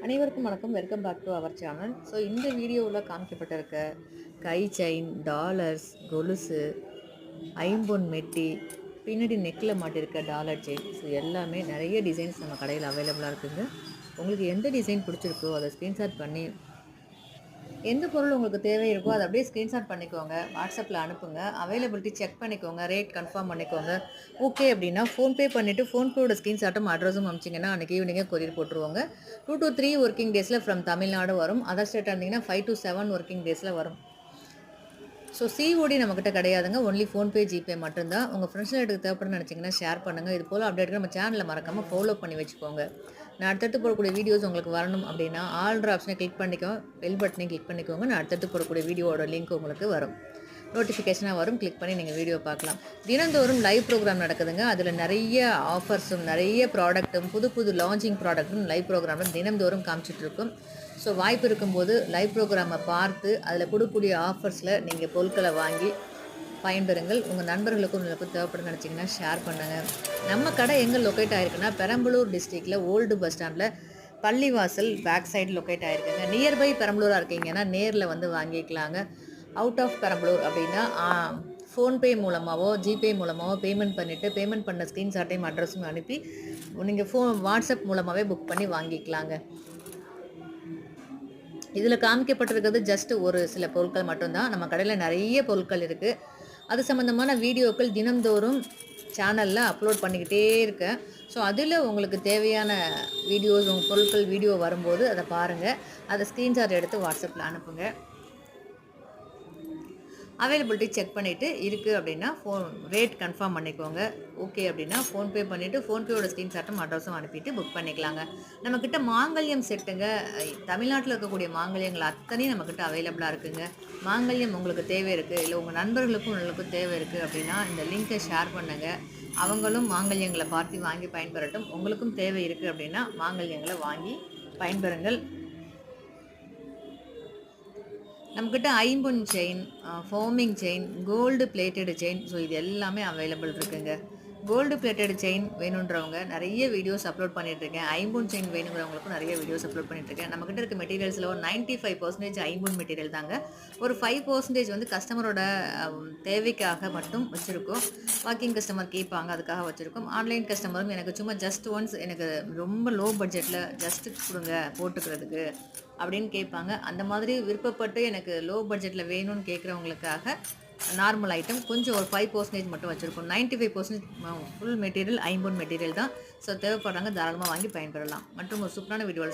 அனைவருக்கும் வணக்கம். Welcome back to our channel. So இந்த வீடியோவில் காமிக்கப்பட்டிருக்க கை செயின், டாலர்ஸ், கொலுசு, ஐம்பொன் மெட்டி, பின்னாடி நெக்கில் மாட்டியிருக்க டாலர் செயின், ஸோ எல்லாமே நிறைய டிசைன்ஸ் நம்ம கடையில் அவைலபிளாக இருக்குங்க. உங்களுக்கு எந்த டிசைன் பிடிச்சிருக்கோ அதை ஸ்க்ரீன்ஷாட் பண்ணி எந்த பொருள் உங்களுக்கு தேவை இருக்கோ அதை அப்படியே ஸ்க்ரீன்ஷாட் பண்ணிக்கோங்க, வாட்ஸ்அப்பில் அனுப்புங்க. அவைலபிலிட்டி செக் பண்ணிக்கோங்க, ரேட் கன்ஃபார்ம் பண்ணிக்கோங்க. ஓகே அப்படின்னா ஃபோன்பே பண்ணிவிட்டு ஃபோன்பேயோட ஸ்க்ரீன்ஷாட்டும் அட்ரஸும் அனுப்பிச்சிங்கன்னா அன்றைக்கி ஈவினிங்கே கொரியர் போட்டுருவாங்க. 2 to 3 ஒர்க்கிங் டேஸில் ஃப்ரம் தமிழ்நாடு வரும். அதர் ஸ்டேட்டாக இருந்தீங்கன்னா 5 to 7 ஒர்க்கிங் டேஸில் வரும். ஸோ சிஓடி நம்மக்கிட்ட கிடையாதுங்க, ஒன்லி ஃபோன்பே, ஜிபே மட்டும்தான். உங்கள் ஃப்ரெண்ட்ஸில் எடுத்து தேவைப்படுன்னு நினச்சிங்கன்னா ஷேர் பண்ணுங்கள். இது போல் அப்டேட்டுக்கு நம்ம சேனலில் மறக்காமல் ஃபாலோ பண்ணி வச்சுக்கோங்க. நான் அடுத்தடுத்து போடக்கூடிய வீடியோஸ் உங்களுக்கு வரணும் அப்படின்னா ஆல்ட்ரு ஆப்ஷனை கிளிக் பண்ணிக்கோங்க, பெல் பட்டனை கிளிக் பண்ணிக்கோங்க. நான் அடுத்தடுத்து போடக்கூடிய வீடியோவோட லிங்க் உங்களுக்கு வரும், நோட்டிஃபிகேஷனாக வரும். கிளிக் பண்ணி நீங்கள் வீடியோ பார்க்கலாம். தினந்தோறும் லைவ் ப்ரோக்ராம் நடக்குதுங்க. அதில் நிறைய ஆஃபர்ஸும் நிறைய ப்ராடக்ட்டும் புது புது லான்ச்சிங் ப்ராடக்ட்டும் லைவ் ப்ரோக்ராமில் தினந்தோறும் காமிச்சிட்ருக்கும். ஸோ வாய்ப்பு இருக்கும்போது லைவ் ப்ரோக்ராமை பார்த்து அதில் கொடுக்கக்கூடிய ஆஃபர்ஸில் நீங்கள் பொருட்களை வாங்கி பயன்பெறுங்கள். உங்கள் நண்பர்களுக்கும் உங்களுக்கு தேவைப்படுன்னு நினச்சிங்கன்னா ஷேர் பண்ணுங்கள். நம்ம கடை எங்கே லொக்கேட் ஆகிருக்குன்னா பெரம்பலூர் டிஸ்ட்ரிக்டில் ஓல்டு பஸ் ஸ்டாண்டில் பள்ளிவாசல் பேக் சைடு லொக்கேட் ஆகிருக்குங்க. நியர்பை பெரம்பலூராக இருக்கீங்கன்னா நேரில் வந்து வாங்கிக்கலாங்க. அவுட் ஆஃப் பெரம்பலூர் அப்படின்னா ஃபோன்பே மூலமாகவோ ஜிபே மூலமாகவோ பேமெண்ட் பண்ணிவிட்டு பேமெண்ட் பண்ண ஸ்க்ரீன்ஷாட்டையும் அட்ரஸும் அனுப்பி நீங்கள் வாட்ஸ்அப் மூலமாகவே புக் பண்ணி வாங்கிக்கலாங்க. இதில் காமிக்கப்பட்டிருக்கிறது ஜஸ்ட் ஒரு சில பொருட்கள் மட்டும்தான். நம்ம கடையில் நிறைய பொருட்கள் இருக்குது. அது சம்மந்தமான வீடியோக்கள் தினந்தோறும் சேனலில் அப்லோட் பண்ணிக்கிட்டே இருக்கேன். ஸோ அதில் உங்களுக்கு தேவையான வீடியோஸ், உங்கள் பொருட்கள் வீடியோ வரும்போது அதை பாருங்கள். அதை ஸ்க்ரீன்ஷாட் எடுத்து வாட்ஸ்அப்பில் அனுப்புங்க. அவைலபிலிட்டி செக் பண்ணிவிட்டு இருக்குது அப்படின்னா ரேட் கன்ஃபார்ம் பண்ணிக்கோங்க. ஓகே அப்படின்னா ஃபோன்பே பண்ணிவிட்டு ஃபோன்பேயோட ஸ்க்ரீன்ஷாட்டும் அட்ரஸும் அனுப்பிட்டு புக் பண்ணிக்கலாங்க. நம்மக்கிட்ட மாங்கல்யம் செட்டுங்க, தமிழ்நாட்டில் இருக்கக்கூடிய மாங்கல்யங்கள் அத்தனையும் நம்மக்கிட்ட அவைலபிளாக இருக்குங்க. மாங்கல்யம் உங்களுக்கு தேவை இருக்குது, இல்லை உங்கள் நண்பர்களுக்கும் உங்களுக்கு தேவை இருக்குது அப்படின்னா இந்த லிங்க்கை ஷேர் பண்ணுங்கள். அவங்களும் மாங்கல்யங்களை பார்த்து வாங்கி பயன்பெறட்டும். உங்களுக்கும் தேவை இருக்குது அப்படின்னா மாங்கல்யங்களை வாங்கி பயன்பெறுங்கள். நம்மக்கிட்ட ஐம்பொன் chain, forming chain, gold plated chain, so இது எல்லாமே அவைலபிள் இருக்குங்க. கோல்டு பிளேட்டடு செயின் வேணுன்றவங்க நிறைய வீடியோஸ் அப்லோட் பண்ணிகிட்ருக்கேன். ஐம்பொன் செயின் வேணுங்கிறவங்களுக்கும் நிறைய வீடியோஸ் அப்லோட் பண்ணிகிட்ருக்கேன். நம்மக்கிட்ட இருக்க மெட்டீரியல்ஸில் ஒரு 95% ஐம்பொன் மெட்டீரியல் தாங்க. ஒரு 5% வந்து கஸ்டமரோட தேவைக்காக மட்டும் வச்சுருக்கோம். வாக்கிங் கஸ்டமர் கேட்பாங்க, அதுக்காக வச்சுருக்கோம். ஆன்லைன் கஸ்டமரும் எனக்கு சும்மா ஜஸ்ட் ஒன்ஸ் எனக்கு ரொம்ப லோ பட்ஜெட்டில் ஜஸ்ட்டு கொடுங்க போட்டுக்கிறதுக்கு அப்படின்னு கேட்பாங்க. அந்த மாதிரி விருப்பப்பட்டு எனக்கு லோ பட்ஜெட்டில் வேணும்னு கேட்குறவங்களுக்காக நார்மல் ஐட்டம் கொஞ்சம் ஒரு 5% மட்டும் வச்சுருக்கோம். 95% ஃபுல் மெட்டீரியல் ஐம்பொன் மெட்டீரியல் தான். ஸோ தேவைப்படுறாங்க, தாராளமாக வாங்கி பயன்பெறலாம். மற்றும் ஒரு சூப்பரான வீடியோவில்